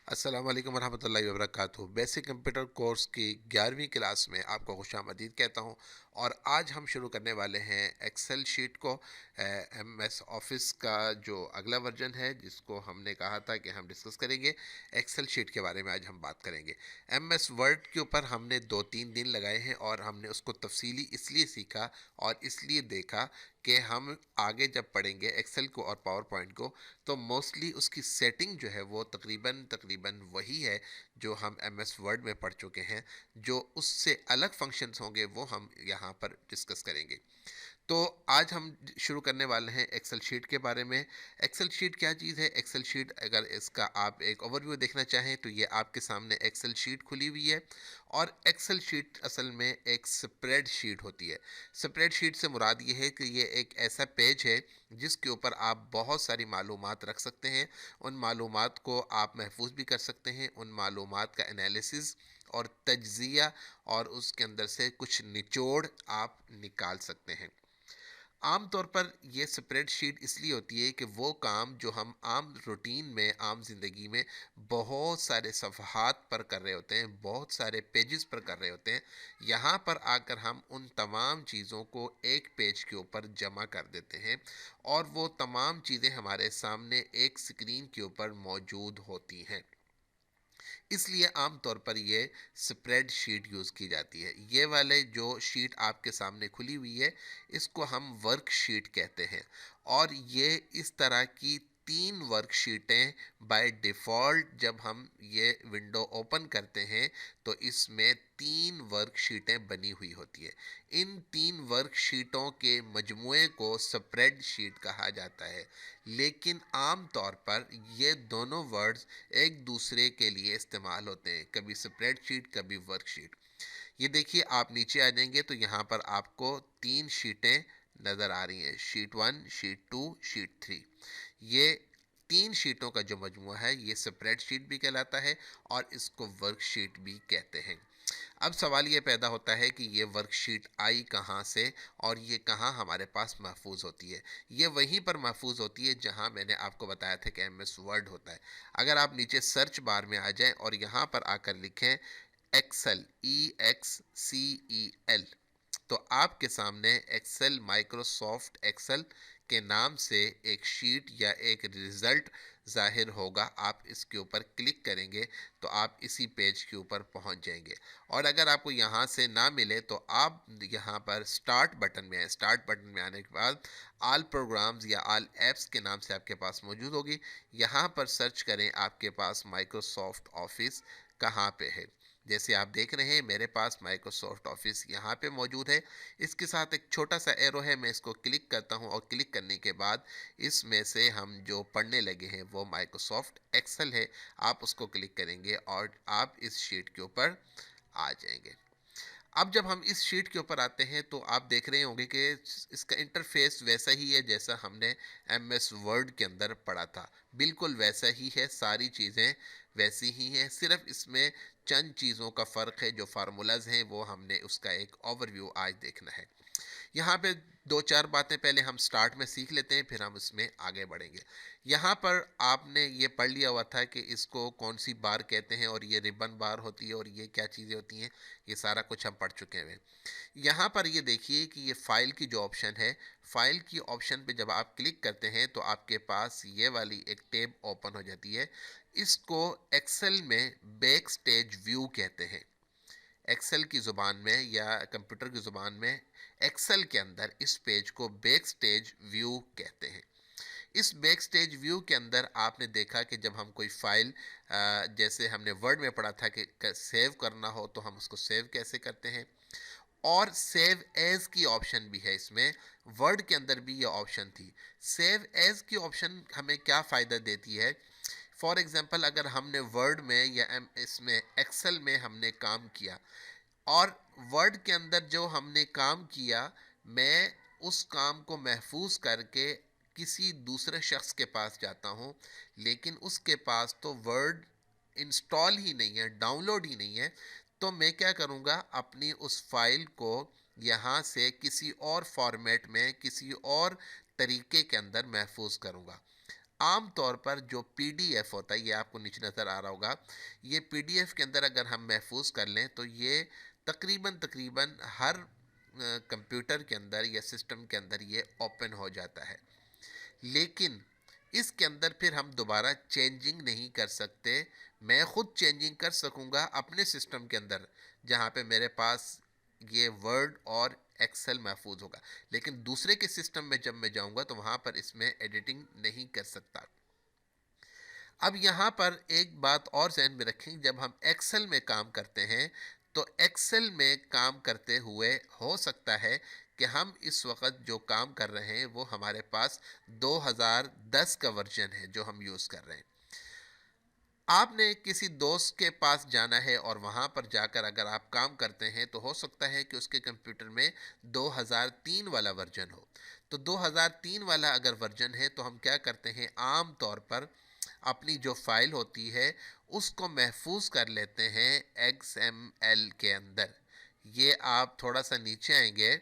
अस्सलाम वालेकुम वरहमतुल्लाहि वबरकातुहू। बेसिक कंप्यूटर कोर्स की 11वीं क्लास में आपको खुशामदीद कहता हूँ। और आज हम शुरू करने वाले हैं एक्सेल शीट को। एमएस ऑफिस का जो अगला वर्जन है जिसको हमने कहा था कि हम डिस्कस करेंगे, एक्सेल शीट के बारे में आज हम बात करेंगे। एमएस वर्ड के ऊपर हमने 2-3 दिन लगाए हैं और हमने उसको तफसीली इसलिए सीखा और इसलिए देखा कि हम आगे जब पढ़ेंगे एक्सेल को और पावर पॉइंट को तो मोस्टली उसकी सेटिंग जो है वो तकरीबन तकरीबन वही है जो हम एम एस वर्ड में पढ़ चुके हैं। जो उससे अलग फंक्शंस होंगे वो हम यहाँ पर डिस्कस करेंगे। तो आज हम शुरू करने वाले हैं एक्सेल शीट के बारे में। एक्सेल शीट क्या चीज़ है? एक्सेल शीट अगर इसका आप एक ओवरव्यू देखना चाहें तो ये आपके सामने एक्सेल शीट खुली हुई है। और एक्सेल शीट असल में एक स्प्रेड शीट होती है। स्प्रेड शीट से मुराद ये है कि ये एक ऐसा पेज है जिसके ऊपर आप बहुत सारी मालूमात रख सकते हैं। उन मालूमात को आप महफूज भी कर सकते हैं। उन मालूमात का एनालिसिस और तज्जिया और उसके अंदर से कुछ निचोड़ आप निकाल सकते हैं। आम तौर पर ये स्प्रेडशीट इसलिए होती है कि वो काम जो हम आम रूटीन में आम ज़िंदगी में बहुत सारे सफ़हात पर कर रहे होते हैं, बहुत सारे पेजेस पर कर रहे होते हैं, यहाँ पर आकर हम उन तमाम चीज़ों को एक पेज के ऊपर जमा कर देते हैं और वो तमाम चीज़ें हमारे सामने एक स्क्रीन के ऊपर मौजूद होती हैं। इसलिए आम तौर पर ये स्प्रेड शीट यूज़ की जाती है। ये वाले जो शीट आपके सामने खुली हुई है इसको हम वर्कशीट कहते हैं। और ये इस तरह की 3 वर्कशीटें बाय डिफ़ॉल्ट जब हम ये विंडो ओपन करते हैं तो इसमें 3 वर्कशीटें बनी हुई होती है। इन 3 वर्कशीटों के मजमूए को स्प्रेड शीट कहा जाता है। लेकिन आम तौर पर ये दोनों वर्ड्स एक दूसरे के लिए इस्तेमाल होते हैं, कभी स्प्रेडशीट कभी वर्कशीट। ये देखिए, आप नीचे आ जाएंगे तो यहाँ पर आपको 3 शीटें नज़र आ रही हैं, शीट 1, शीट 2, शीट 3। ये 3 शीटों का जो मजमूआ है ये स्प्रेडशीट भी कहलाता है और इसको वर्कशीट भी कहते हैं। अब सवाल ये पैदा होता है कि ये वर्कशीट आई कहाँ से और ये कहाँ हमारे पास महफूज होती है। ये वहीं पर महफूज होती है जहाँ मैंने आपको बताया था कि एम एस वर्ड होता है। अगर आप नीचे सर्च बार में आ जाएं और यहाँ पर आकर लिखें एक्सेल, EXCEL, तो आपके सामने एक्सेल, माइक्रोसॉफ्ट एक्सेल के नाम से एक शीट या एक रिज़ल्ट ज़ाहिर होगा। आप इसके ऊपर क्लिक करेंगे तो आप इसी पेज के ऊपर पहुंच जाएंगे। और अगर आपको यहाँ से ना मिले तो आप यहाँ पर स्टार्ट बटन में आए। स्टार्ट बटन में आने के बाद आल प्रोग्राम्स या आल एप्स के नाम से आपके पास मौजूद होगी। यहाँ पर सर्च करें आपके पास माइक्रोसॉफ्ट ऑफिस कहाँ पे है। जैसे आप देख रहे हैं मेरे पास माइक्रोसॉफ्ट ऑफिस यहाँ पे मौजूद है। इसके साथ एक छोटा सा एरो है, मैं इसको क्लिक करता हूँ और क्लिक करने के बाद इसमें से हम जो पढ़ने लगे हैं वो माइक्रोसॉफ्ट एक्सेल है। आप उसको क्लिक करेंगे और आप इस शीट के ऊपर आ जाएंगे। अब जब हम इस शीट के ऊपर आते हैं तो आप देख रहे होंगे कि इसका इंटरफेस वैसा ही है जैसा हमने एम एस वर्ड के अंदर पढ़ा था। बिल्कुल वैसा ही है, सारी चीज़ें वैसी ही हैं, सिर्फ इसमें चंद चीज़ों का फ़र्क है। जो फार्मूलाज हैं वो हमने उसका एक ओवरव्यू आज देखना है। यहाँ पे 2-4 बातें पहले हम स्टार्ट में सीख लेते हैं, फिर हम इसमें आगे बढ़ेंगे। यहाँ पर आपने ये पढ़ लिया हुआ था कि इसको कौन सी बार कहते हैं और ये रिबन बार होती है और ये क्या चीज़ें होती हैं, ये सारा कुछ हम पढ़ चुके हैं। यहाँ पर ये देखिए कि ये फाइल की जो ऑप्शन है, फाइल की ऑप्शन पे जब आप क्लिक करते हैं तो आपके पास ये वाली एक टैब ओपन हो जाती है। इसको एक्सेल में बैक स्टेज व्यू कहते हैं। एक्सेल की ज़ुबान में या कंप्यूटर की ज़ुबान में एक्सेल के अंदर इस पेज को बैक स्टेज व्यू कहते हैं। इस बैक स्टेज व्यू के अंदर आपने देखा कि जब हम कोई फाइल, जैसे हमने वर्ड में पढ़ा था कि सेव करना हो तो हम उसको सेव कैसे करते हैं। और सेव एज की ऑप्शन भी है इसमें। वर्ड के अंदर भी ये ऑप्शन थी। सेव एज की ऑप्शन हमें क्या फ़ायदा देती है? फॉर एग्जांपल अगर हमने वर्ड में या इसमें एक्सेल में हमने काम किया और वर्ड के अंदर जो हमने काम किया, मैं उस काम को महफूज करके किसी दूसरे शख्स के पास जाता हूँ, लेकिन उसके पास तो वर्ड इंस्टॉल ही नहीं है, डाउनलोड ही नहीं है। तो मैं क्या करूँगा, अपनी उस फाइल को यहाँ से किसी और फॉर्मेट में किसी और तरीके के अंदर महफूज करूँगा। आम तौर पर जो पीडीएफ होता है, ये आपको नीचे नज़र आ रहा होगा, ये पीडीएफ के अंदर अगर हम महफूज कर लें तो ये तकरीबन तकरीबन हर कंप्यूटर के अंदर या सिस्टम के अंदर ये ओपन हो जाता है। लेकिन इसके अंदर फिर हम दोबारा चेंजिंग नहीं कर सकते। मैं खुद चेंजिंग कर सकूंगा अपने सिस्टम के अंदर, जहाँ पे मेरे पास ये वर्ड और एक्सेल महफूज होगा, लेकिन दूसरे के सिस्टम में जब मैं जाऊंगा तो वहाँ पर इसमें एडिटिंग नहीं कर सकता। अब यहाँ पर एक बात और ध्यान में रखें, जब हम एक्सेल में काम करते हैं तो एक्सेल में काम करते हुए हो सकता है कि हम इस वक्त जो काम कर रहे हैं वो हमारे पास 2010 का वर्जन है जो हम यूज़ कर रहे हैं। आपने किसी दोस्त के पास जाना है और वहाँ पर जाकर अगर आप काम करते हैं तो हो सकता है कि उसके कंप्यूटर में 2003 वाला वर्जन हो। तो 2003 वाला अगर वर्जन है तो हम क्या करते हैं, आम तौर पर अपनी जो फाइल होती है उसको महफूज कर लेते हैं XML के अंदर। ये आप थोड़ा सा नीचे आएंगे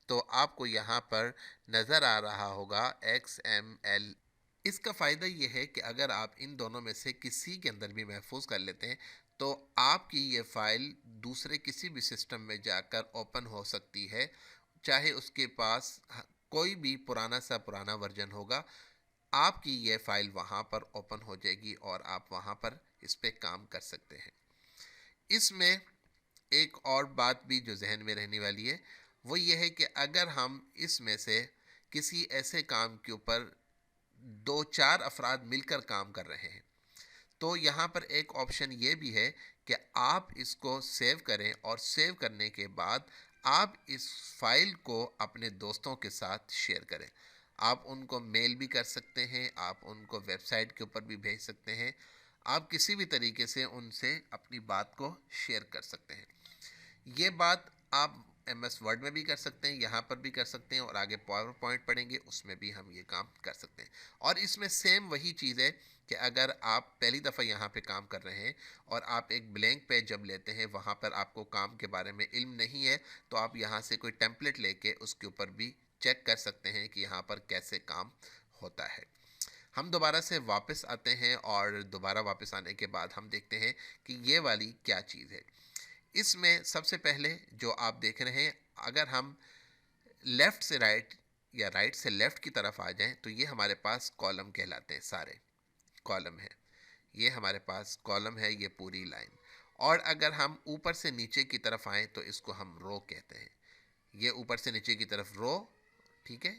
तो आपको यहाँ पर नज़र आ रहा होगा XML। इसका फ़ायदा ये है कि अगर आप इन दोनों में से किसी के अंदर भी महफूज कर लेते हैं तो आपकी ये फ़ाइल दूसरे किसी भी सिस्टम में जाकर ओपन हो सकती है, चाहे उसके पास कोई भी पुराना सा पुराना वर्जन होगा, आपकी ये फ़ाइल वहाँ पर ओपन हो जाएगी और आप वहाँ पर इस पर काम कर सकते हैं। इसमें एक और बात भी जो जहन में रहने वाली है वो ये है कि अगर हम इसमें से किसी ऐसे काम के ऊपर दो चार अफराद मिलकर काम कर रहे हैं तो यहाँ पर एक ऑप्शन ये भी है कि आप इसको सेव करें और सेव करने के बाद आप इस फाइल को अपने दोस्तों के साथ शेयर करें। आप उनको मेल भी कर सकते हैं, आप उनको वेबसाइट के ऊपर भी भेज सकते हैं, आप किसी भी तरीके से उनसे अपनी बात को शेयर कर सकते हैं। ये बात आप MS वर्ड में भी कर सकते हैं, यहाँ पर भी कर सकते हैं, और आगे पावर पॉइंट पढ़ेंगे उसमें भी हम ये काम कर सकते हैं। और इसमें सेम वही चीज़ है कि अगर आप पहली दफ़ा यहाँ पे काम कर रहे हैं और आप एक ब्लैंक पेज जब लेते हैं, वहाँ पर आपको काम के बारे में इल्म नहीं है, तो आप यहाँ से कोई टेम्पलेट लेके उसके ऊपर भी चेक कर सकते हैं कि यहाँ पर कैसे काम होता है। हम दोबारा से वापस आते हैं और दोबारा वापस आने के बाद हम देखते हैं कि ये वाली क्या चीज़ है। इसमें सबसे पहले जो आप देख रहे हैं, अगर हम लेफ़्ट से राइट या राइट से लेफ़्ट की तरफ आ जाएं तो ये हमारे पास कॉलम कहलाते हैं, सारे कॉलम है। ये हमारे पास कॉलम है, ये पूरी लाइन। और अगर हम ऊपर से नीचे की तरफ आएँ तो इसको हम रो कहते हैं। ये ऊपर से नीचे की तरफ रो, ठीक है,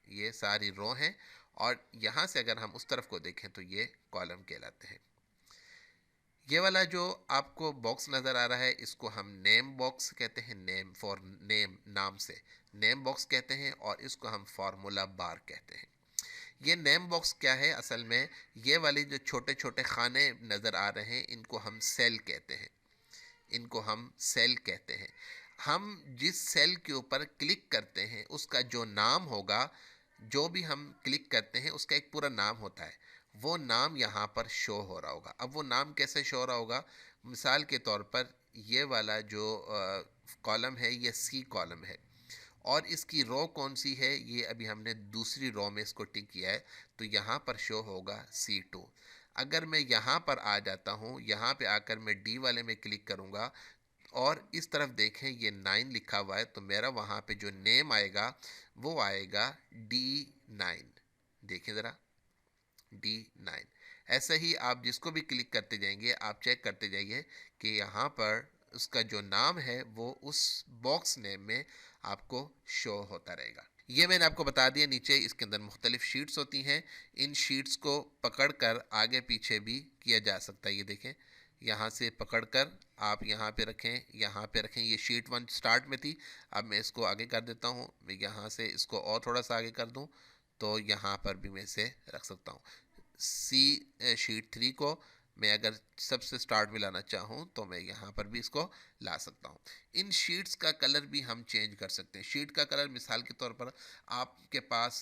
ये सारी रो हैं। और यहाँ से अगर हम उस तरफ को देखें तो ये कॉलम कहलाते हैं। ये वाला जो आपको बॉक्स नज़र आ रहा है इसको हम नेम बॉक्स कहते हैं, नेम फॉर नेम, नाम से नेम बॉक्स कहते हैं, और इसको हम फार्मूला बार कहते हैं। ये नेम बॉक्स क्या है असल में, ये वाली जो छोटे छोटे खाने नज़र आ रहे हैं इनको हम सेल कहते हैं, इनको हम सेल कहते हैं। हम जिस सेल के ऊपर क्लिक करते हैं उसका जो नाम होगा, जो भी हम क्लिक करते हैं उसका एक पूरा नाम होता है, वो नाम यहाँ पर शो हो रहा होगा। अब वो नाम कैसे शो हो रहा होगा, मिसाल के तौर पर ये वाला जो कॉलम है ये C कॉलम है और इसकी रो कौन सी है, ये अभी हमने दूसरी रो में इसको टिक किया है, तो यहाँ पर शो होगा C2। अगर मैं यहाँ पर आ जाता हूँ, यहाँ पे आकर मैं D वाले में क्लिक करूँगा और इस तरफ देखें ये 9 लिखा हुआ है, तो मेरा वहाँ पे जो नेम आएगा वो आएगा D9। देखें ज़रा, D9। ऐसा ही आप जिसको भी क्लिक करते जाएंगे आप चेक करते जाइए कि यहाँ पर उसका जो नाम है वो उस बॉक्स नेम में आपको शो होता रहेगा। ये मैंने आपको बता दिया। नीचे इसके अंदर मुख्तलिफ शीट्स होती हैं, इन शीट्स को पकड़ कर आगे पीछे भी किया जा सकता है। ये देखें, यहाँ से पकड़ कर आप यहाँ पे रखें, यहाँ पे रखें। ये शीट 1 स्टार्ट में थी, अब मैं इसको आगे कर देता हूँ, मैं यहाँ से इसको और थोड़ा सा आगे कर दूँ तो यहाँ पर भी मैं इसे रख सकता हूँ। शीट 3 को मैं अगर सबसे स्टार्ट में लाना चाहूँ तो मैं यहाँ पर भी इसको ला सकता हूँ। इन शीट्स का कलर भी हम चेंज कर सकते हैं। शीट का कलर मिसाल के तौर पर आपके पास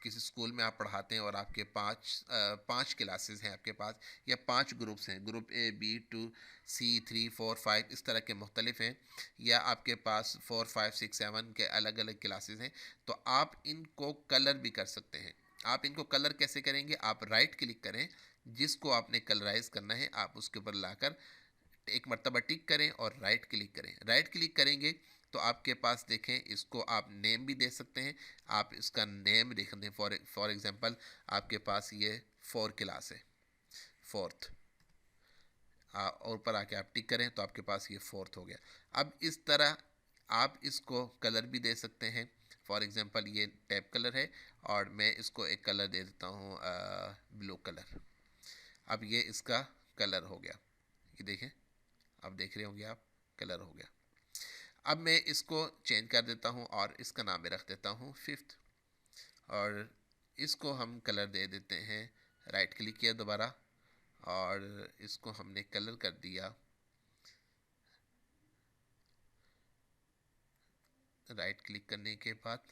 किसी स्कूल में आप पढ़ाते हैं और आपके पाँच क्लासेस हैं आपके पास, या 5 ग्रुप्स हैं, ग्रुप A B 2 C 3 4 5 इस तरह के मुख्तलिफ हैं, या आपके पास 4 5 6 7 के अलग अलग क्लासेस हैं, तो आप इनको कलर भी कर सकते हैं। आप इनको कलर कैसे करेंगे, आप राइट क्लिक करें, जिसको आपने कलराइज करना है आप उसके ऊपर लाकर एक मर्तबा टिक करें और राइट क्लिक करें। राइट क्लिक करेंगे तो आपके पास देखें, इसको आप नेम भी दे सकते हैं। आप इसका नेम लिख दें, फॉर एग्जांपल आपके पास ये 4 क्लास है, फोर्थ, और ऊपर आके आप टिक करें तो आपके पास ये फोर्थ हो गया। अब इस तरह आप इसको कलर भी दे सकते हैं। फॉर एग्जांपल ये टैब कलर है और मैं इसको एक कलर दे देता हूँ ब्लू कलर। अब ये इसका कलर हो गया, ये देखें, अब देख रहे होंगे आप, कलर हो गया। अब मैं इसको चेंज कर देता हूँ और इसका नाम मैं रख देता हूँ फिफ्थ, और इसको हम कलर दे देते हैं। राइट क्लिक किया दोबारा और इसको हमने कलर कर दिया, राइट क्लिक करने के बाद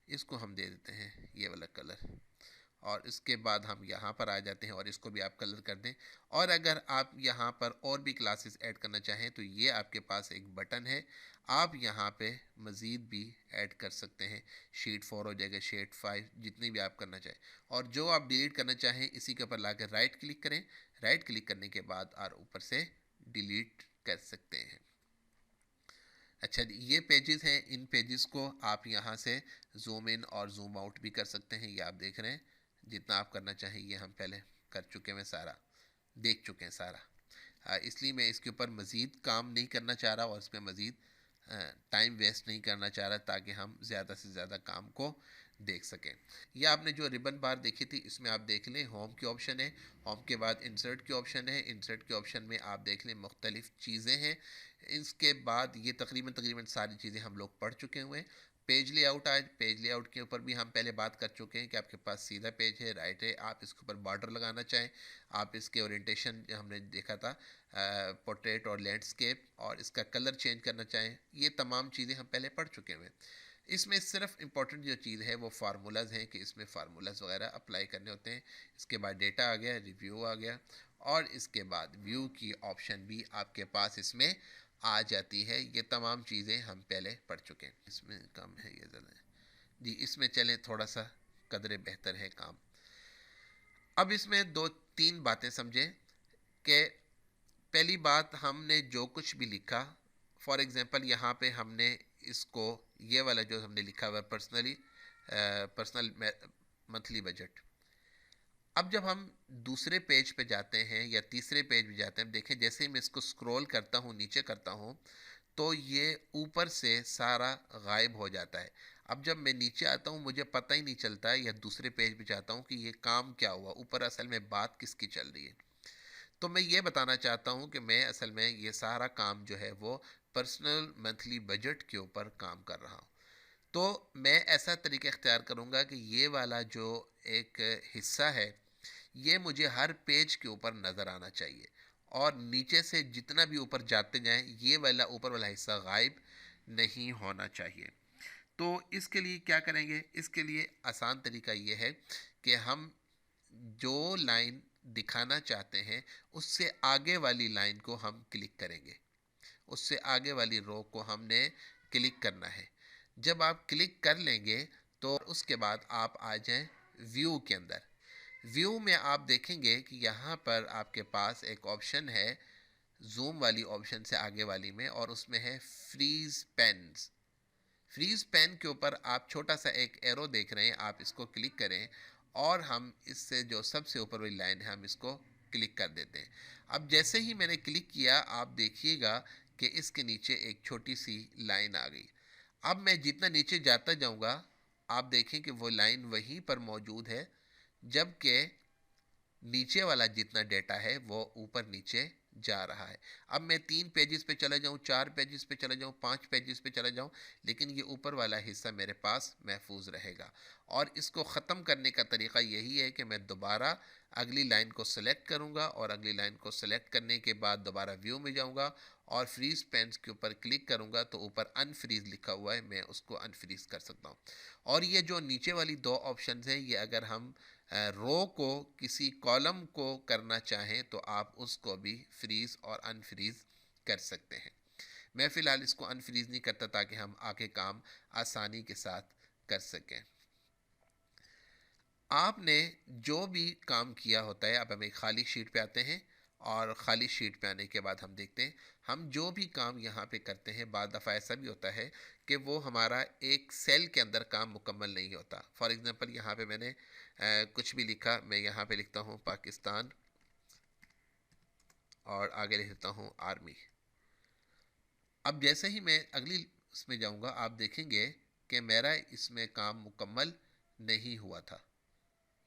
इसको हम दे देते हैं ये वाला कलर, और इसके बाद हम यहाँ पर आ जाते हैं और इसको भी आप कलर कर दें। और अगर आप यहाँ पर और भी क्लासेस ऐड करना चाहें तो ये आपके पास एक बटन है, आप यहाँ पे मज़ीद भी ऐड कर सकते हैं। शीट 4 हो जाएगा, शीट 5, जितनी भी आप करना चाहें। और जो आप डिलीट करना चाहें इसी के ऊपर लाकर राइट क्लिक करें। राइट क्लिक करने के बाद और ऊपर से डिलीट कर सकते हैं। अच्छा जी, ये पेजेस हैं, इन पेजेस को आप यहाँ से जूम इन और जूम आउट भी कर सकते हैं। ये आप देख रहे हैं, जितना आप करना चाहें ये हम पहले कर चुके हैं, सारा देख चुके हैं सारा। इसलिए मैं इसके ऊपर मज़ीद काम नहीं करना चाह रहा और इसमें मज़ीद टाइम वेस्ट नहीं करना चाह रहा, ताकि हम ज़्यादा से ज़्यादा काम को देख सकें। ये आपने जो रिबन बार देखी थी, इसमें आप देख लें होम की ऑप्शन है, होम के बाद इंसर्ट की ऑप्शन है, इंसर्ट के ऑप्शन में आप देख लें मुख्तलिफ़ चीज़ें हैं। इसके बाद ये तकरीबन तकरीबन सारी चीज़ें हम लोग पढ़ चुके हुए हैं। पेज लेआउट, आज पेज लेआउट के ऊपर भी हम पहले बात कर चुके हैं कि आपके पास सीधा पेज है, राइट है, आप इसके ऊपर बॉर्डर लगाना चाहें, आप इसके ओरिएंटेशन हमने देखा था, पोर्ट्रेट और लैंडस्केप, और इसका कलर चेंज करना चाहें, ये तमाम चीज़ें हम पहले पढ़ चुके हैं। इसमें सिर्फ इम्पॉर्टेंट जो चीज़ है वो फार्मूलाज हैं कि इसमें फार्मूलाज वगैरह अप्लाई करने होते हैं। इसके बाद डेटा आ गया, रिव्यू आ गया, और इसके बाद व्यू की ऑप्शन भी आपके पास इसमें आ जाती है। ये तमाम चीज़ें हम पहले पढ़ चुके हैं। इसमें कम है, ये ज़्यादा है जी, इसमें चलें, थोड़ा सा कदरे बेहतर है काम। अब इसमें दो तीन बातें समझें कि पहली बात, हमने जो कुछ भी लिखा, फॉर एग्ज़ाम्पल यहाँ पे हमने इसको, ये वाला जो हमने लिखा हुआ पर्सनल मंथली बजट, अब जब हम दूसरे पेज पे जाते हैं या तीसरे पेज पे जाते हैं, देखें जैसे ही मैं इसको स्क्रॉल करता हूँ, नीचे करता हूँ, तो ये ऊपर से सारा गायब हो जाता है। अब जब मैं नीचे आता हूँ मुझे पता ही नहीं चलता है, या दूसरे पेज पे जाता हूँ कि ये काम क्या हुआ, ऊपर असल में बात किसकी चल रही है। तो मैं ये बताना चाहता हूँ कि मैं असल में ये सारा काम जो है वो पर्सनल मंथली बजट के ऊपर काम कर रहा हूँ। तो मैं ऐसा तरीका इख्तियार करूँगा कि ये वाला जो एक हिस्सा है ये मुझे हर पेज के ऊपर नज़र आना चाहिए, और नीचे से जितना भी ऊपर जाते जाएं ये वाला ऊपर वाला हिस्सा गायब नहीं होना चाहिए। तो इसके लिए क्या करेंगे, इसके लिए आसान तरीका ये है कि हम जो लाइन दिखाना चाहते हैं उससे आगे वाली लाइन को हम क्लिक करेंगे, उससे आगे वाली रो को हमने क्लिक करना है। जब आप क्लिक कर लेंगे तो उसके बाद आप आ जाएं व्यू के अंदर। व्यू में आप देखेंगे कि यहाँ पर आपके पास एक ऑप्शन है जूम वाली ऑप्शन से आगे वाली में, और उसमें है फ्रीज पेन्स। फ्रीज पेन के ऊपर आप छोटा सा एक एरो देख रहे हैं, आप इसको क्लिक करें और हम इससे जो सबसे ऊपर वाली लाइन है हम इसको क्लिक कर देते हैं। अब जैसे ही मैंने क्लिक किया आप देखिएगा कि इसके नीचे एक छोटी सी लाइन आ गई। अब मैं जितना नीचे जाता जाऊंगा आप देखें कि वो लाइन वहीं पर मौजूद है, जबकि नीचे वाला जितना डेटा है वो ऊपर नीचे जा रहा है। अब मैं 3 पेजेस पे चला जाऊँ, 4 पेजेस पे चला जाऊँ, 5 पेजेस पे चला जाऊँ, लेकिन ये ऊपर वाला हिस्सा मेरे पास महफूज रहेगा। और इसको ख़त्म करने का तरीका यही है कि मैं दोबारा अगली लाइन को सेलेक्ट करूँगा, और अगली लाइन को सेलेक्ट करने के बाद दोबारा व्यू में जाऊँगा और फ्रीज पेन्स के ऊपर क्लिक करूँगा तो ऊपर अनफ्रीज लिखा हुआ है, मैं उसको अनफ्रीज कर सकता हूँ। और ये जो नीचे वाली 2 ऑप्शन हैं, ये अगर हम रो को किसी कॉलम को करना चाहें तो आप उसको भी फ्रीज और अनफ्रीज कर सकते हैं। मैं फ़िलहाल इसको अनफ्रीज नहीं करता ताकि हम आगे काम आसानी के साथ कर सकें। आपने जो भी काम किया होता है, अब हम एक खाली शीट पे आते हैं और खाली शीट पे आने के बाद हम देखते हैं हम जो भी काम यहाँ पे करते हैं, बाद दफ़ा ऐसा भी होता है कि वो हमारा एक सेल के अंदर काम मुकम्मल नहीं होता। फॉर एग्ज़ाम्पल यहाँ पे मैंने कुछ भी लिखा, मैं यहाँ पे लिखता हूँ पाकिस्तान और आगे लिखता हूँ आर्मी। अब जैसे ही मैं अगली इसमें जाऊँगा, आप देखेंगे कि मेरा इसमें काम मुकम्मल नहीं हुआ था।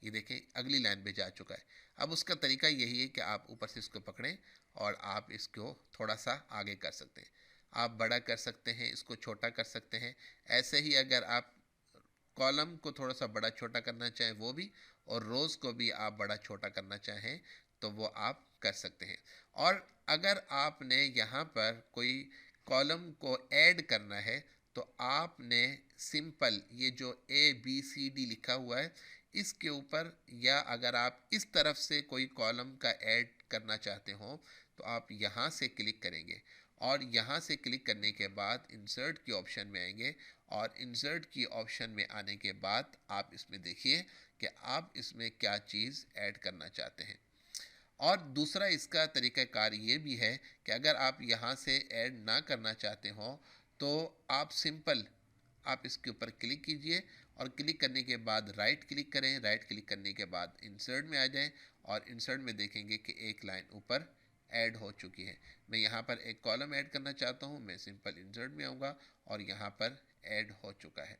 ये देखें अगली लाइन पे जा चुका है। अब उसका तरीका यही है कि आप ऊपर से इसको पकड़ें और आप इसको थोड़ा सा आगे कर सकते हैं। आप बड़ा कर सकते हैं, इसको छोटा कर सकते हैं। ऐसे ही अगर आप कॉलम को थोड़ा सा बड़ा छोटा करना चाहें वो भी, और रोज़ को भी आप बड़ा छोटा करना चाहें तो वो आप कर सकते हैं। और अगर आपने यहाँ पर कोई कॉलम को ऐड करना है तो आपने सिंपल ये जो ABCD लिखा हुआ है इसके ऊपर, या अगर आप इस तरफ से कोई कॉलम का ऐड करना चाहते हो तो आप यहाँ से क्लिक करेंगे और यहाँ से क्लिक करने के बाद इंसर्ट की ऑप्शन में आएंगे और इंसर्ट की ऑप्शन में आने के बाद आप इसमें देखिए कि आप इसमें क्या चीज़ ऐड करना चाहते हैं। और दूसरा इसका तरीक़ाकार ये भी है कि अगर आप यहाँ से ऐड ना करना चाहते हो तो आप सिंपल आप इसके ऊपर क्लिक कीजिए और क्लिक करने के बाद राइट क्लिक करें। राइट क्लिक करने के बाद इंसर्ट में आ जाएं और इंसर्ट में देखेंगे कि एक लाइन ऊपर ऐड हो चुकी है। मैं यहाँ पर एक कॉलम ऐड करना चाहता हूँ, मैं सिंपल इंसर्ट में आऊँगा और यहाँ पर ऐड हो चुका है।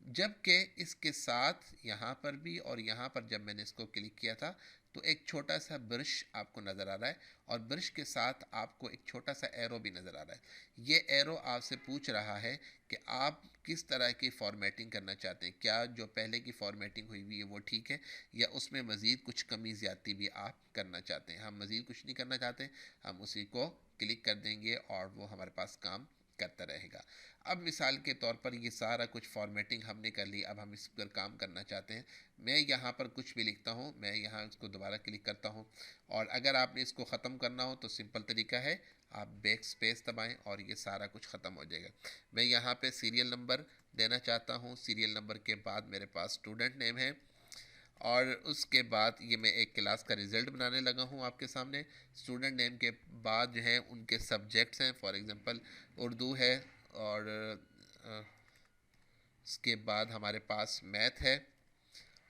जबकि इसके साथ यहाँ पर भी और यहाँ पर जब मैंने इसको क्लिक किया था तो एक छोटा सा ब्रश आपको नज़र आ रहा है और ब्रश के साथ आपको एक छोटा सा एरो भी नज़र आ रहा है। ये एरो आपसे पूछ रहा है कि आप किस तरह की फॉर्मेटिंग करना चाहते हैं। क्या जो पहले की फॉर्मेटिंग हुई हुई है वो ठीक है, या उसमें मज़ीद कुछ कमी ज़्यादती भी आप करना चाहते हैं। हम मज़ीद कुछ नहीं करना चाहते, हम उसी को क्लिक कर देंगे और वो हमारे पास काम करता रहेगा। अब मिसाल के तौर पर ये सारा कुछ फॉर्मेटिंग हमने कर ली, अब हम इस पर काम करना चाहते हैं। मैं यहाँ पर कुछ भी लिखता हूँ, मैं यहाँ इसको दोबारा क्लिक करता हूँ और अगर आपने इसको ख़त्म करना हो तो सिंपल तरीका है, आप बैक स्पेस दबाएं और ये सारा कुछ ख़त्म हो जाएगा। मैं यहाँ पे सीरियल नंबर देना चाहता हूँ। सीरियल नंबर के बाद मेरे पास स्टूडेंट नेम है और उसके बाद ये मैं एक क्लास का रिज़ल्ट बनाने लगा हूँ आपके सामने। स्टूडेंट नेम के बाद जो है उनके सब्जेक्ट्स हैं, फॉर एग्ज़ाम्पल उर्दू है और इसके बाद हमारे पास मैथ है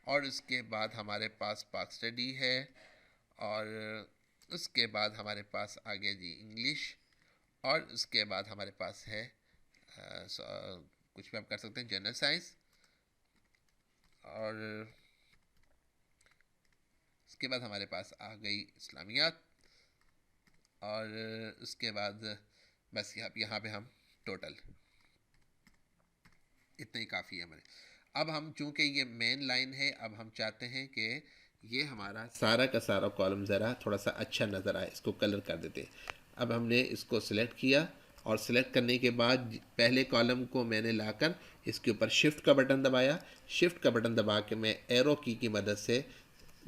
और उसके बाद हमारे पास पाक स्टडी है और उसके बाद हमारे पास आगे जी इंग्लिश और उसके बाद हमारे पास है कुछ भी आप कर सकते हैं जनरल साइंस और उसके बाद हमारे पास आ गई इस्लामियात और उसके बाद बस यहाँ पे हम टोटल इतना ही काफ़ी है हमारे। अब हम चूँकि ये मेन लाइन है, अब हम चाहते हैं कि ये हमारा सारा का सारा कॉलम ज़रा थोड़ा सा अच्छा नज़र आए, इसको कलर कर देते हैं। अब हमने इसको सिलेक्ट किया और सिलेक्ट करने के बाद पहले कॉलम को मैंने लाकर इसके ऊपर शिफ्ट का बटन दबाया। शिफ्ट का बटन दबा के मैं एरो की मदद से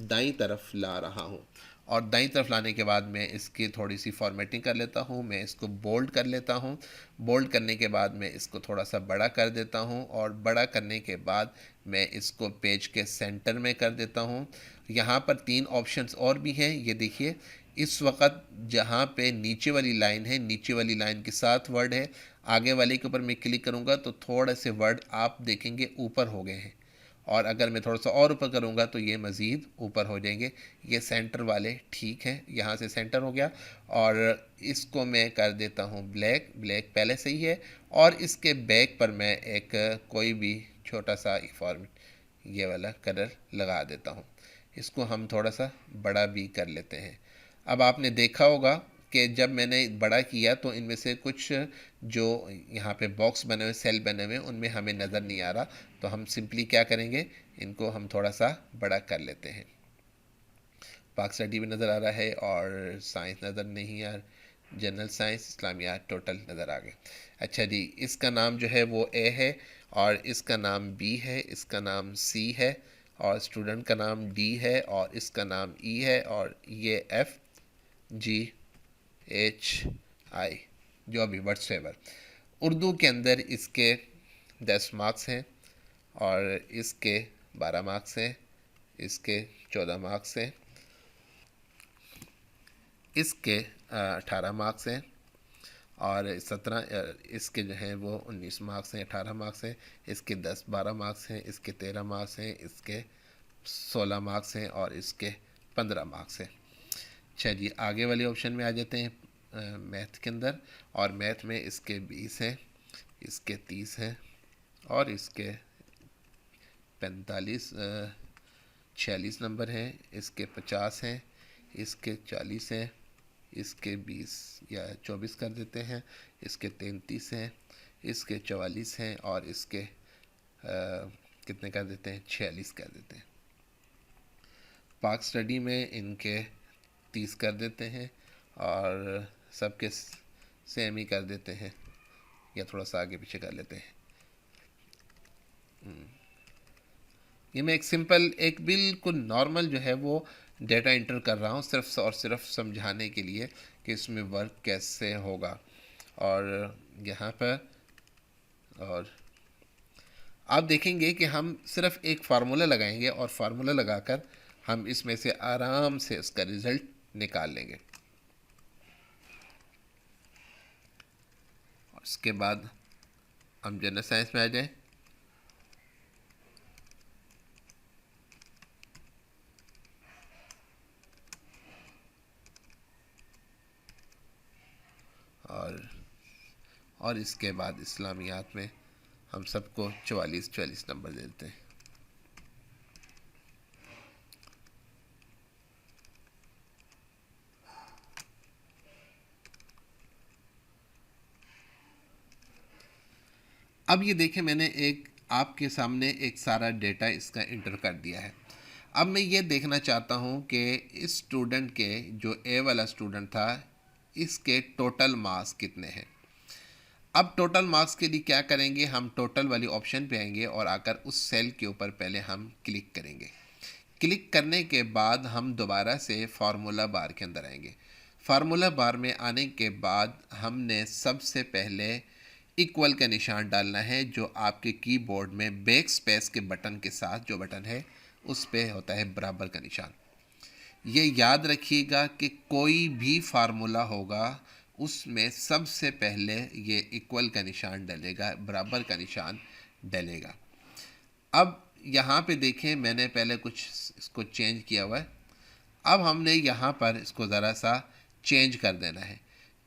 दाईं तरफ ला रहा हूँ और दाईं तरफ लाने के बाद मैं इसकी थोड़ी सी फॉर्मेटिंग कर लेता हूँ। मैं इसको बोल्ड कर लेता हूँ। बोल्ड करने के बाद मैं इसको थोड़ा सा बड़ा कर देता हूँ और बड़ा करने के बाद मैं इसको पेज के सेंटर में कर देता हूँ। यहाँ पर 3 ऑप्शंस और भी हैं, ये देखिए। इस वक्त जहाँ पे नीचे वाली लाइन है, नीचे वाली लाइन के साथ वर्ड है, आगे वाले के ऊपर मैं क्लिक करूँगा तो थोड़े से वर्ड आप देखेंगे ऊपर हो गए हैं और अगर मैं थोड़ा सा और ऊपर करूँगा तो ये मज़ीद ऊपर हो जाएंगे। ये सेंटर वाले ठीक है, यहाँ से सेंटर हो गया और इसको मैं कर देता हूँ ब्लैक। ब्लैक पहले से ही है और इसके बैक पर मैं एक कोई भी छोटा सा फॉर्म ये वाला कलर लगा देता हूँ। इसको हम थोड़ा सा बड़ा भी कर लेते हैं। अब आपने देखा होगा कि जब मैंने बड़ा किया तो इनमें से कुछ जो यहाँ पे बॉक्स बने हुए, सेल बने हुए, उनमें हमें नज़र नहीं आ रहा, तो हम सिंपली क्या करेंगे, इनको हम थोड़ा सा बड़ा कर लेते हैं। पाक स्टडी भी नज़र आ रहा है और साइंस नज़र नहीं आ, जनरल साइंस, इस्लामियात टोटल नज़र आ गए। अच्छा जी, इसका नाम जो है वो ए है और इसका नाम बी है, इसका नाम सी है और स्टूडेंट का नाम डी है और इसका नाम ई है और ये एफ जी एच आई जो भी व्हाट्सएवर। उर्दू के अंदर इसके 10 मार्क्स हैं और इसके 12 मार्क्स हैं इसके 14 मार्क्स हैं, इसके 18 मार्क्स हैं, और 17 इसके जो हैं वो 19 मार्क्स हैं, 18 मार्क्स हैं, इसके 10-12 मार्क्स हैं, इसके 13 मार्क्स हैं, इसके 16 मार्क्स हैं, और इसके 15 मार्क्स हैं। चलिए आगे वाले ऑप्शन में आ जाते हैं मैथ के अंदर, और मैथ में इसके 20 हैं, इसके 30 हैं, और इसके 45 46 नंबर हैं, इसके 50 हैं, इसके 40 हैं, इसके 20 या 24 कर देते हैं, इसके 33 हैं, इसके 44 हैं, और इसके कितने कर देते हैं, 46 कर देते हैं। पाक स्टडी में इनके 30 कर देते हैं, और सबके सेम ही कर देते हैं, या थोड़ा सा आगे पीछे कर लेते हैं। ये मैं एक सिंपल, एक बिल्कुल नॉर्मल जो है वो डेटा इंटर कर रहा हूँ, सिर्फ और सिर्फ समझाने के लिए कि इसमें वर्क कैसे होगा। और यहाँ पर और आप देखेंगे कि हम सिर्फ एक फार्मूला लगाएंगे, और फार्मूला लगाकर हम इसमें से आराम से उसका रिज़ल्ट निकाल लेंगे। और इसके बाद हम जनरल साइंस में आ जाएं। और इसके बाद इस्लामियात में हम सबको 44 नंबर देते हैं। अब ये देखें, मैंने एक आपके सामने एक सारा डेटा इसका इंटर कर दिया है। अब मैं ये देखना चाहता हूँ कि इस स्टूडेंट के, जो ए वाला स्टूडेंट था, इसके टोटल मार्क्स कितने हैं। अब टोटल मार्क्स के लिए क्या करेंगे, हम टोटल वाली ऑप्शन पे आएंगे और आकर उस सेल के ऊपर पहले हम क्लिक करेंगे। क्लिक करने के बाद हम दोबारा से फार्मूला बार के अंदर आएंगे। फार्मूला बार में आने के बाद हमने सबसे पहले इक्वल का निशान डालना है, जो आपके कीबोर्ड में बैक स्पेस के बटन के साथ जो बटन है उस पे होता है बराबर का निशान। ये याद रखिएगा कि कोई भी फार्मूला होगा उसमें सबसे पहले ये इक्वल का निशान डलेगा, बराबर का निशान डलेगा। अब यहाँ पे देखें, मैंने पहले कुछ इसको चेंज किया हुआ है। अब हमने यहाँ पर इसको ज़रा सा चेंज कर देना है।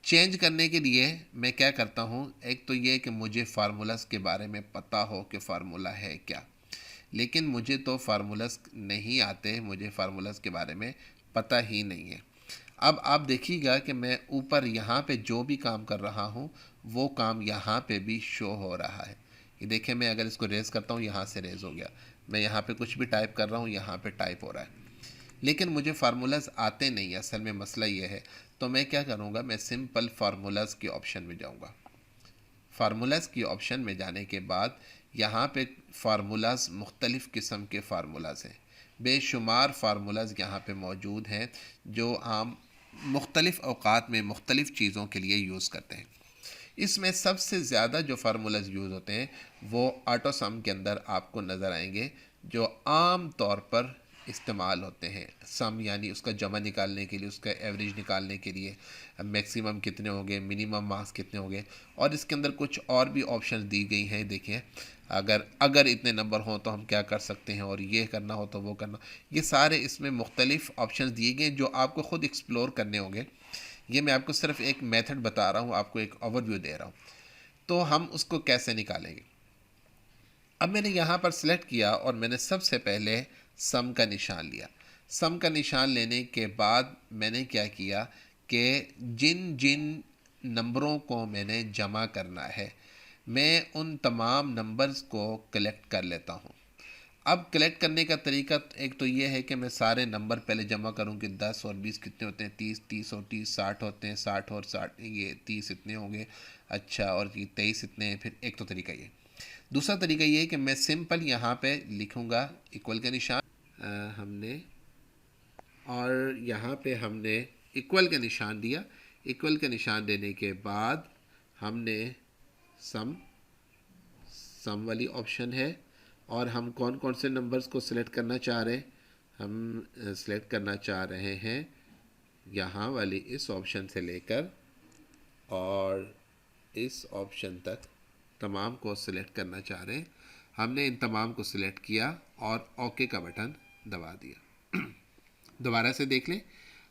चेंज करने के लिए मैं क्या करता हूँ, एक तो ये कि मुझे फार्मूलास के बारे में पता हो कि फ़ार्मूला है क्या, लेकिन मुझे तो फार्मूलास नहीं आते, मुझे फार्मूलास के बारे में पता ही नहीं है। अब आप देखिएगा कि मैं ऊपर यहाँ पे जो भी काम कर रहा हूँ वो काम यहाँ पे भी शो हो रहा है। ये देखें, मैं अगर इसको रेज़ करता हूँ, यहाँ से रेज़ हो गया। मैं यहाँ पे कुछ भी टाइप कर रहा हूँ, यहाँ पे टाइप हो रहा है, लेकिन मुझे फार्मूलाज आते नहीं। असल में मसला ये है। तो मैं क्या करूँगा, मैं सिंपल फार्मूलाज के ऑप्शन में जाऊँगा। फार्मूलाज की ऑप्शन में जाने के बाद यहाँ पे फार्मूलाज, मुख्तलिफ़ किस्म के फार्मूलाज हैं, बेशुमार फार्मूलाज यहाँ पे मौजूद हैं जो हम मुख्तलिफ़ औक़ात में मुख्तलिफ़ चीज़ों के लिए यूज़ करते हैं। इसमें सबसे ज़्यादा जो फार्मूलाज यूज़ होते हैं वो ऑटो सम के अंदर आपको नज़र आएंगे, जो आम तौर पर इस्तेमाल होते हैं। सम यानी उसका जमा निकालने के लिए, उसका एवरेज निकालने के लिए, मैक्सिमम कितने होंगे, मिनिमम मार्क्स कितने होंगे, और इसके अंदर कुछ और भी ऑप्शन दी गई हैं। देखिए, अगर इतने नंबर हों तो हम क्या कर सकते हैं, और ये करना हो तो वो करना। ये सारे इसमें मुख्तलिफ़ ऑप्शन दिए गए जो आपको ख़ुद एक्सप्लोर करने होंगे। ये मैं आपको सिर्फ एक मेथड बता रहा हूँ, आपको एक ओवरव्यू दे रहा हूँ। तो हम उसको कैसे निकालेंगे। अब मैंने यहाँ पर सिलेक्ट किया और मैंने सबसे पहले सम का निशान लिया। सम का निशान लेने के बाद मैंने क्या किया कि जिन जिन नंबरों को मैंने जमा करना है, मैं उन तमाम नंबर्स को कलेक्ट कर लेता हूँ। अब कलेक्ट करने का तरीका एक तो ये है कि मैं सारे नंबर पहले जमा करूँ कि 10 और 20 कितने होते हैं, 30, 30 और 30 60 होते हैं, 60 और 60 ये 30 इतने होंगे। अच्छा, और ये 23 इतने हैं। फिर एक तो तरीका ये। दूसरा तरीका ये है कि मैं सिंपल यहाँ पे लिखूँगा इक्वल का निशान, हमने, और यहाँ पे हमने इक्वल का निशान दिया। इक्वल का निशान देने के बाद हमने सम वाली ऑप्शन है, और हम कौन कौन से नंबर्स को सिलेक्ट करना चाह रहे हैं हम सेलेक्ट करना चाह रहे हैं यहाँ वाली इस ऑप्शन से लेकर और इस ऑप्शन तक तमाम को सिलेक्ट करना चाह रहे हैं। हमने इन तमाम को सिलेक्ट किया और ओके का बटन दबा दिया। दोबारा से देख लें,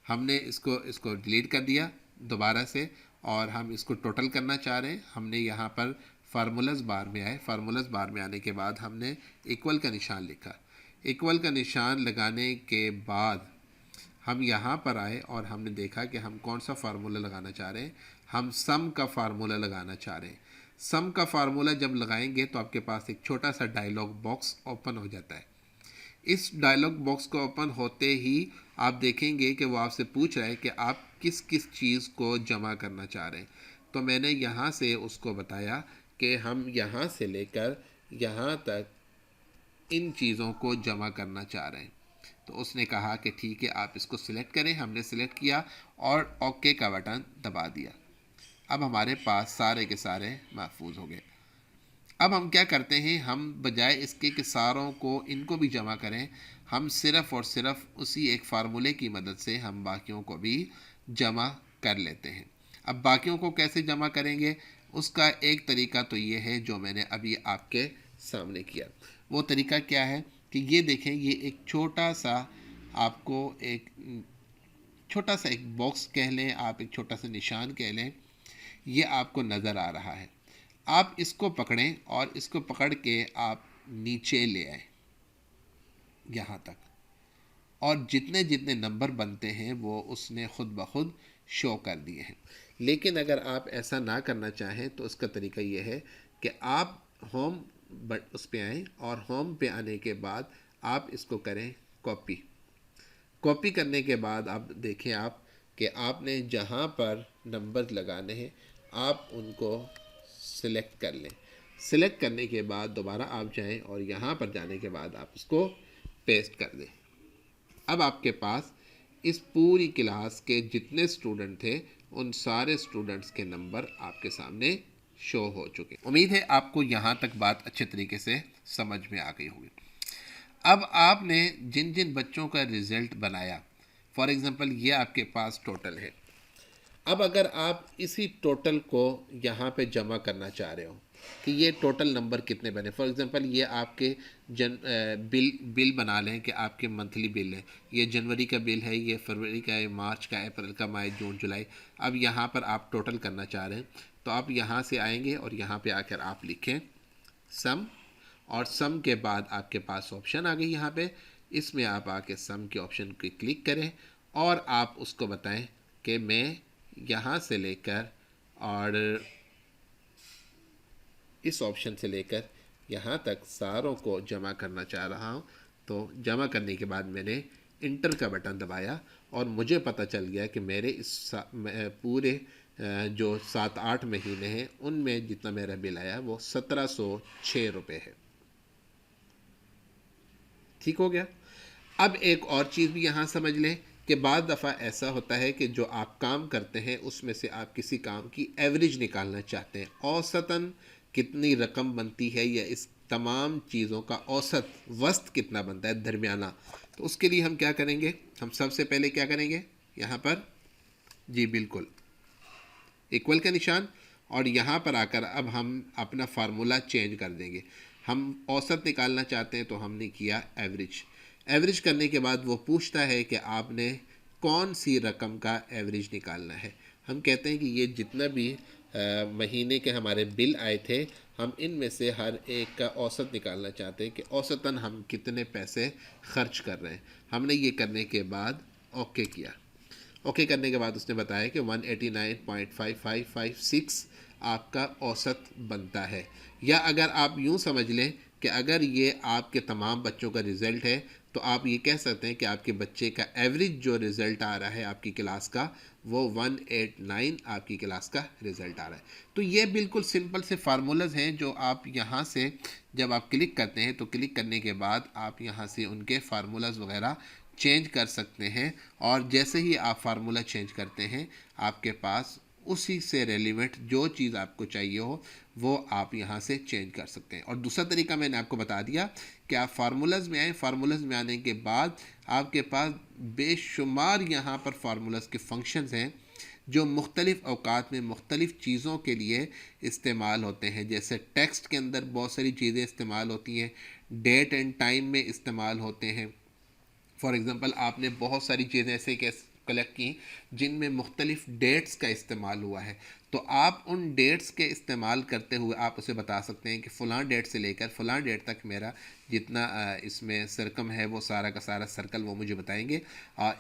हमने इसको डिलीट कर दिया दोबारा से, और हम इसको टोटल करना चाह रहे हैं। हमने यहाँ पर फार्मूलाज बार में आए, फार्मूलाज बार में आने के बाद हमने इक्वल का निशान लिखा। इक्वल का निशान लगाने के बाद हम यहाँ पर आए और हमने देखा कि हम कौन सा फार्मूला लगाना चाह रहे हैं। हम सम का फार्मूला लगाना चाह रहे हैं। सम का फार्मूला जब लगाएंगे तो आपके पास एक छोटा सा डायलॉग बॉक्स ओपन हो जाता है। इस डायलॉग बॉक्स को ओपन होते ही आप देखेंगे कि वो आपसे पूछ रहा है कि आप किस किस चीज़ को जमा करना चाह रहे हैं। तो मैंने यहाँ से उसको बताया कि हम यहाँ से लेकर यहाँ तक इन चीज़ों को जमा करना चाह रहे हैं। तो उसने कहा कि ठीक है, आप इसको सिलेक्ट करें। हमने सिलेक्ट किया और ओके का बटन दबा दिया। अब हमारे पास सारे के सारे महफूज हो गए। अब हम क्या करते हैं, हम बजाय इसके कि सारों को इनको भी जमा करें, हम सिर्फ़ और सिर्फ उसी एक फार्मूले की मदद से हम बाकियों को भी जमा कर लेते हैं। अब बाकियों को कैसे जमा करेंगे, उसका एक तरीका तो ये है जो मैंने अभी आपके सामने किया। वो तरीका क्या है कि ये देखें, ये एक छोटा सा आपको एक बॉक्स कह लें, आप एक छोटा सा निशान कह लें, ये आपको नज़र आ रहा है। आप इसको पकड़ें और इसको पकड़ के आप नीचे ले आए यहाँ तक, और जितने जितने नंबर बनते हैं वो उसने ख़ुद ब खुद शो कर दिए हैं। लेकिन अगर आप ऐसा ना करना चाहें तो उसका तरीका ये है कि आप होम उस पे आएँ और होम पे आने के बाद आप इसको करें कॉपी। कॉपी करने के बाद आप देखें आप कि आपने जहाँ पर नंबर लगाने हैं आप उनको सिलेक्ट कर लें। सिलेक्ट करने के बाद दोबारा आप जाएं और यहाँ पर जाने के बाद आप इसको पेस्ट कर दें। अब आपके पास इस पूरी क्लास के जितने स्टूडेंट थे उन सारे स्टूडेंट्स के नंबर आपके सामने शो हो चुके। उम्मीद है आपको यहाँ तक बात अच्छे तरीके से समझ में आ गई होगी। अब आपने जिन जिन बच्चों का रिज़ल्ट बनाया, फॉर एग्ज़ाम्पल ये आपके पास टोटल है। अब अगर आप इसी टोटल को यहाँ पे जमा करना चाह रहे हो कि ये टोटल नंबर कितने बने, फॉर एग्ज़ाम्पल ये आपके बिल बना लें कि आपके मंथली बिल है, ये जनवरी का बिल है, ये फरवरी का है, मार्च का, अप्रैल का, मई, जून, जुलाई। अब यहाँ पर आप टोटल करना चाह रहे हैं तो आप यहाँ से आएंगे और यहाँ पे आकर आप लिखें सम, और सम के बाद आपके पास ऑप्शन आ गई यहाँ पे। इसमें आप आके सम के ऑप्शन पे क्लिक करें और आप उसको बताएं कि मैं यहाँ से लेकर और इस ऑप्शन से लेकर यहाँ तक सारों को जमा करना चाह रहा हूँ। तो जमा करने के बाद मैंने इंटर का बटन दबाया और मुझे पता चल गया कि मेरे इस पूरे जो 7-8 महीने हैं उनमें जितना मेरा बिल आया वो 1706 रुपये है। ठीक हो गया। अब एक और चीज़ भी यहाँ समझ लें कि बाद दफ़ा ऐसा होता है कि जो आप काम करते हैं उसमें से आप किसी काम की एवरेज निकालना चाहते हैं, औसतन कितनी रकम बनती है या इस तमाम चीज़ों का औसत वस्त कितना बनता है, दरमियाना। तो उसके लिए हम क्या करेंगे, हम सबसे पहले क्या करेंगे, यहाँ पर जी बिल्कुल इक्वल का निशान, और यहाँ पर आकर अब हम अपना फार्मूला चेंज कर देंगे। हम औसत निकालना चाहते हैं तो हमने किया एवरेज। एवरेज करने के बाद वो पूछता है कि आपने कौन सी रकम का एवरेज निकालना है। हम कहते हैं कि ये जितना भी महीने के हमारे बिल आए थे हम इनमें से हर एक का औसत निकालना चाहते हैं कि औसतन हम कितने पैसे खर्च कर रहे हैं। हमने ये करने के बाद ओके किया। ओके करने के बाद उसने बताया कि 189.5556 आपका औसत बनता है। या अगर आप यूँ समझ लें कि अगर ये आपके तमाम बच्चों का रिज़ल्ट है तो आप ये कह सकते हैं कि आपके बच्चे का एवरेज जो रिज़ल्ट आ रहा है आपकी क्लास का वो 189 आपकी क्लास का रिज़ल्ट आ रहा है। तो ये बिल्कुल सिंपल से फार्मूलाज हैं जो आप यहाँ से जब आप क्लिक करते हैं तो क्लिक करने के बाद आप यहाँ से उनके फार्मूलाज वगैरह चेंज कर सकते हैं, और जैसे ही आप फार्मूला चेंज करते हैं आपके पास उसी से रेलिवेंट जो चीज़ आपको चाहिए हो वो आप यहाँ से चेंज कर सकते हैं। और दूसरा तरीका मैंने आपको बता दिया कि आप फार्मूलाज में आए, फार्मूलाज में आने के बाद आपके पास बेशुमार यहाँ पर फार्मूलाज के फंक्शंस हैं जो मुख्तलिफ़ अवकात में मुख्तलिफ़ चीज़ों के लिए इस्तेमाल होते हैं। जैसे टेक्स्ट के अंदर बहुत सारी चीज़ें इस्तेमाल होती हैं, डेट एंड टाइम में इस्तेमाल होते हैं। फॉर एग्ज़ाम्पल आपने बहुत सारी चीज़ें ऐसे कलेक्ट की जिनमें मुख्तलिफ़ डेट्स का इस्तेमाल हुआ है, तो आप उन डेट्स के इस्तेमाल करते हुए आप उसे बता सकते हैं कि फ़लाँ डेट से लेकर फ़लाँ डेट तक मेरा जितना इसमें सरकम है वो सारा का सारा सर्कल वो मुझे बताएंगे।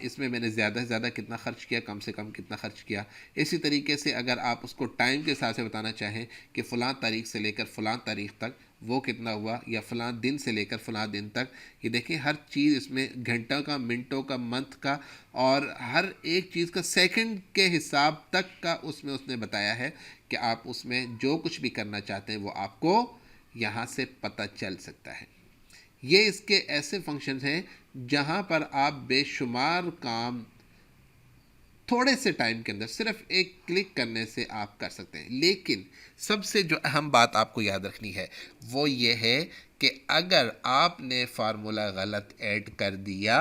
इसमें मैंने ज़्यादा से ज़्यादा कितना ख़र्च किया, कम से कम कितना ख़र्च किया। इसी तरीके से अगर आप उसको टाइम के हिसाब से बताना चाहें कि फ़लाँ तारीख से लेकर फ़लाँ तारीख तक वो कितना हुआ, या फ़लाँ दिन से लेकर फ़लाँ दिन तक, ये देखिए हर चीज़ इसमें घंटों का, मिनटों का, मंथ का और हर एक चीज़ का सेकंड के हिसाब तक का उसमें उसने बताया है कि आप उसमें जो कुछ भी करना चाहते हैं वो आपको यहाँ से पता चल सकता है। ये इसके ऐसे फंक्शंस हैं जहाँ पर आप बेशुमार काम थोड़े से टाइम के अंदर सिर्फ एक क्लिक करने से आप कर सकते हैं। लेकिन सबसे जो अहम बात आपको याद रखनी है वो ये है कि अगर आपने फार्मूला गलत ऐड कर दिया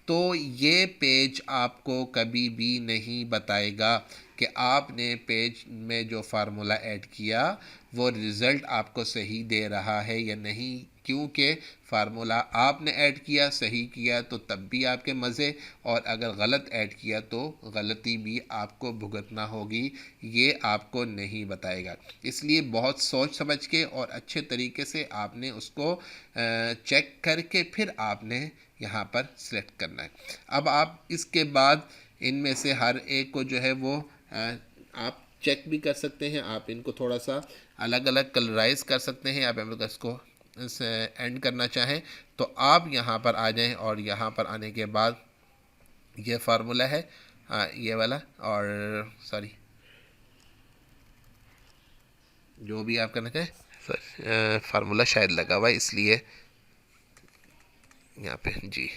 तो ये पेज आपको कभी भी नहीं बताएगा कि आपने पेज में जो फार्मूला ऐड किया वो रिज़ल्ट आपको सही दे रहा है या नहीं, क्योंकि फार्मूला आपने ऐड किया, सही किया तो तब भी आपके मज़े, और अगर गलत ऐड किया तो गलती भी आपको भुगतना होगी, ये आपको नहीं बताएगा। इसलिए बहुत सोच समझ के और अच्छे तरीके से आपने उसको चेक करके फिर आपने यहाँ पर सिलेक्ट करना है। अब आप इसके बाद इनमें से हर एक को जो है वो आप चेक भी कर सकते हैं, आप इनको थोड़ा सा अलग अलग कलराइज कर सकते हैं। आप इसको एंड करना चाहें तो आप यहाँ पर आ जाएं और यहाँ पर आने के बाद ये फार्मूला है ये वाला, और सॉरी जो भी आप करना चाहें फार्मूला शायद लगा हुआ है इसलिए यहाँ पे जी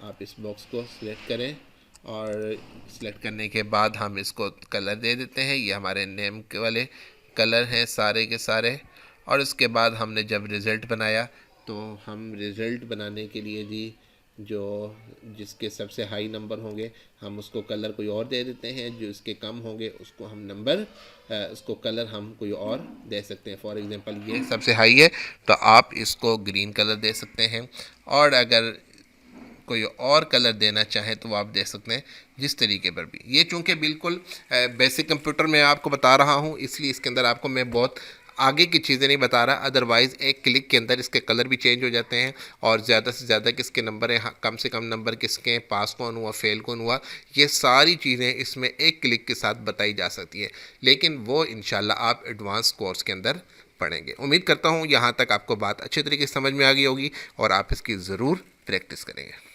आप इस बॉक्स को सिलेक्ट करें और सिलेक्ट करने के बाद हम इसको कलर दे देते हैं। ये हमारे नेम के वाले कलर हैं सारे के सारे। और उसके बाद हमने जब रिज़ल्ट बनाया तो हम रिज़ल्ट बनाने के लिए जी जो जिसके सबसे हाई नंबर होंगे हम उसको कलर कोई और दे देते हैं, जो इसके कम होंगे उसको हम नंबर उसको कलर हम कोई और दे सकते हैं। फॉर एग्ज़ाम्पल ये सबसे हाई है तो आप इसको ग्रीन कलर दे सकते हैं, और अगर कोई और कलर देना चाहें तो आप दे सकते हैं जिस तरीके पर भी। ये चूँकि बिल्कुल बेसिक कंप्यूटर में आपको बता रहा हूँ इसलिए इसके अंदर आपको मैं बहुत आगे की चीज़ें नहीं बता रहा, अदरवाइज़ एक क्लिक के अंदर इसके कलर भी चेंज हो जाते हैं और ज़्यादा से ज़्यादा किसके नंबर हैं, कम से कम नंबर किसके, पास कौन हुआ, फेल कौन हुआ, ये सारी चीज़ें इसमें एक क्लिक के साथ बताई जा सकती हैं। लेकिन वो इंशाल्लाह आप एडवांस कोर्स के अंदर पढ़ेंगे। उम्मीद करता हूँ यहाँ तक आपको बात अच्छे तरीके से समझ में आ गई होगी और आप इसकी ज़रूर प्रैक्टिस करेंगे।